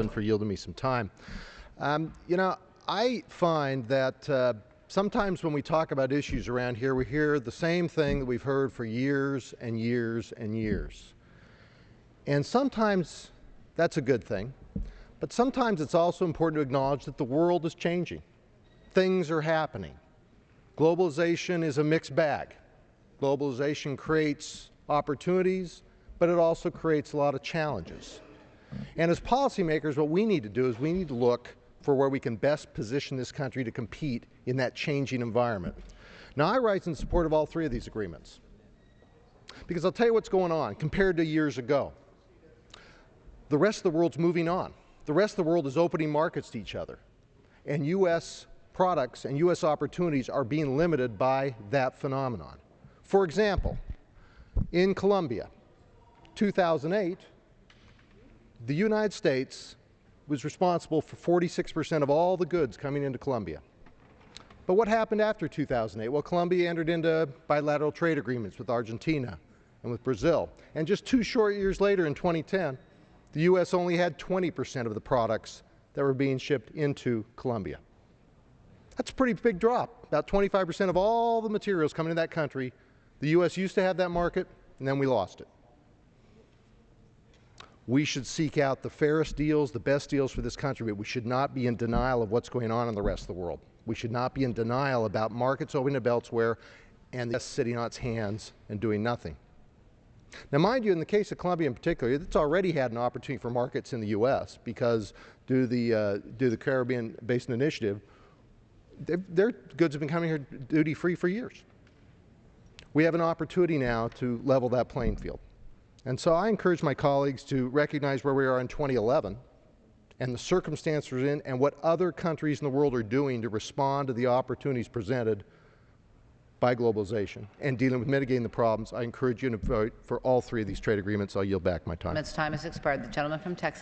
for yielding me some time. I find that sometimes when we talk about issues around here, we hear the same thing that we've heard for years and years and years. And sometimes that's a good thing, but sometimes it's also important to acknowledge that the world is changing. Things are happening. Globalization is a mixed bag. Globalization creates opportunities, but it also creates a lot of challenges. And as policymakers, what we need to do is we need to look for where we can best position this country to compete in that changing environment. Now, I rise in support of all three of these agreements because I'll tell you what's going on compared to years ago. The rest of the world's moving on. The rest of the world is opening markets to each other, and U.S. products and U.S. opportunities are being limited by that phenomenon. For example, in Colombia, 2008, the United States was responsible for 46% of all the goods coming into Colombia. But what happened after 2008? Well, Colombia entered into bilateral trade agreements with Argentina and with Brazil. And just 2 short years later, in 2010, the U.S. only had 20% of the products that were being shipped into Colombia. That's a pretty big drop. About 25% of all the materials coming into that country, the U.S. used to have that market, and then we lost it. We should seek out the fairest deals, the best deals for this country, but we should not be in denial of what's going on in the rest of the world. We should not be in denial about markets opening up elsewhere and the U.S. sitting on its hands and doing nothing. Now, mind you, in the case of Colombia in particular, it's already had an opportunity for markets in the U.S. because due to the Caribbean Basin Initiative, their goods have been coming here duty-free for years. We have an opportunity now to level that playing field. And so I encourage my colleagues to recognize where we are in 2011 and the circumstances we're in and what other countries in the world are doing to respond to the opportunities presented by globalization and dealing with mitigating the problems. I encourage you to vote for all three of these trade agreements. I'll yield back my time. Its time has expired. The gentleman from Texas.